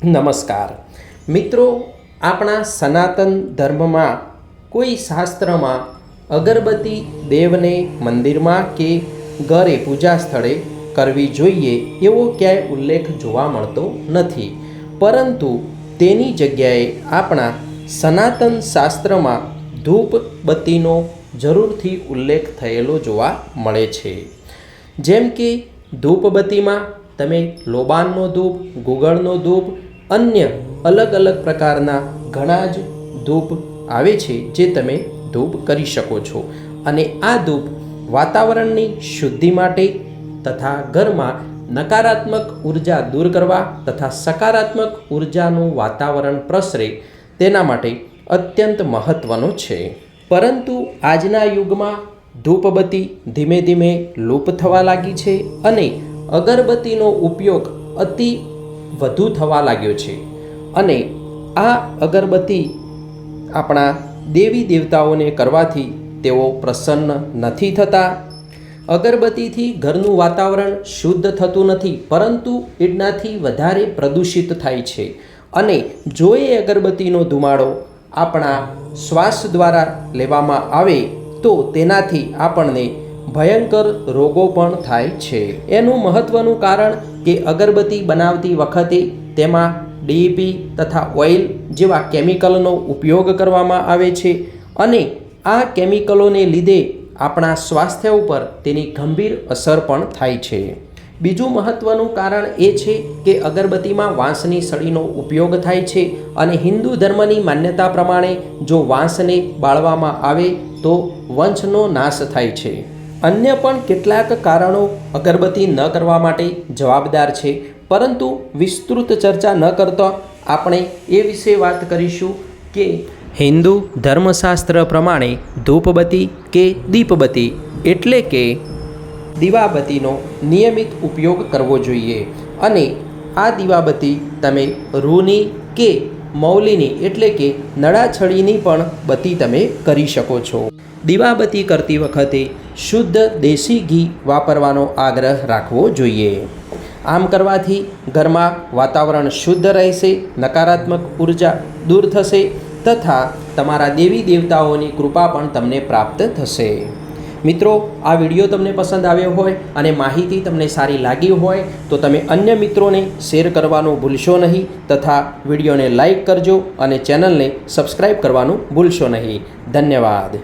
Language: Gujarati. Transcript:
નમસ્કાર મિત્રો, આપણા સનાતન ધર્મમાં કોઈ શાસ્ત્રમાં અગરબત્તી દેવને મંદિરમાં કે ઘરે પૂજા સ્થળે કરવી જોઈએ એવો ક્યાંય ઉલ્લેખ જોવા મળતો નથી, પરંતુ તેની જગ્યાએ આપણા સનાતન શાસ્ત્રમાં ધૂપબત્તીનો જરૂરથી ઉલ્લેખ થયેલો જોવા મળે છે। જેમ કે ધૂપબત્તીમાં તમે લોબાનનો ધૂપ, ગુગળનો ધૂપ, અન્ય અલગ અલગ પ્રકારના ઘણા જ ધૂપ આવે છે જે તમે ધૂપ કરી શકો છો। અને આ ધૂપ વાતાવરણની શુદ્ધિ માટે તથા ઘરમાં નકારાત્મક ઉર્જા દૂર કરવા તથા સકારાત્મક ઉર્જાનું વાતાવરણ પ્રસરે તેના માટે અત્યંત મહત્ત્વનો છે। પરંતુ આજના યુગમાં ધૂપબત્તી ધીમે ધીમે લુપ્ત થવા લાગી છે અને અગરબત્તીનો ઉપયોગ અતિ વધુ થવા લાગ્યો છે અને આ અગરબત્તી આપણા દેવી દેવતાઓને કરવાથી તેઓ પ્રસન્ન નથી થતા। અગરબત્તીથી ઘરનું વાતાવરણ શુદ્ધ થતું નથી, પરંતુ એનાથી વધારે પ્રદૂષિત થાય છે અને જો એ અગરબત્તીનો ધુમાડો આપણા શ્વાસ દ્વારા લેવામાં આવે તો તેનાથી આપણને ભયંકર રોગો પણ થાય છે। એનું મહત્ત્વનું કારણ કે અગરબત્તી બનાવતી વખતે તેમાં ડીઈપી તથા ઓઇલ જેવા કેમિકલનો ઉપયોગ કરવામાં આવે છે અને આ કેમિકલોને લીધે આપણા સ્વાસ્થ્ય ઉપર તેની ગંભીર અસર પણ થાય છે। બીજું મહત્ત્વનું કારણ એ છે કે અગરબત્તીમાં વાંસની સળીનો ઉપયોગ થાય છે અને હિન્દુ ધર્મની માન્યતા પ્રમાણે જો વાંસને બાળવામાં આવે તો વંશનો નાશ થાય છે। અન્ય પણ કેટલાક કારણો અગરબત્તી ન કરવા માટે જવાબદાર છે, પરંતુ વિસ્તૃત ચર્ચા ન કરતા આપણે એ વિશે વાત કરીશું કે હિન્દુ ધર્મશાસ્ત્ર પ્રમાણે ધૂપબત્તી કે દીપબત્તી એટલે કે દીવાબત્તીનો નિયમિત ઉપયોગ કરવો જોઈએ અને આ દીવાબત્તી તમે રૂની કે મૌલીની એટલે કે નળાછડીની પણ બત્તી તમે કરી શકો છો। દીવાબત્તી કરતી વખતે શુદ્ધ દેશી ઘી વાપરવાનો આગ્રહ રાખવો જોઈએ। આમ કરવાથી ઘરમાં વાતાવરણ શુદ્ધ રહેશે, નકારાત્મક ઉર્જા દૂર થશે તથા તમારા દેવી દેવતાઓની કૃપા પણ તમને પ્રાપ્ત થશે। મિત્રો, આ વિડીયો તમને પસંદ આવ્યો હોય અને માહિતી તમને સારી લાગી હોય તો તમે અન્ય મિત્રોને શેર કરવાનું ભૂલશો નહીં તથા વિડીયોને લાઈક કરજો અને ચેનલને સબસ્ક્રાઈબ કરવાનું ભૂલશો નહીં। ધન્યવાદ।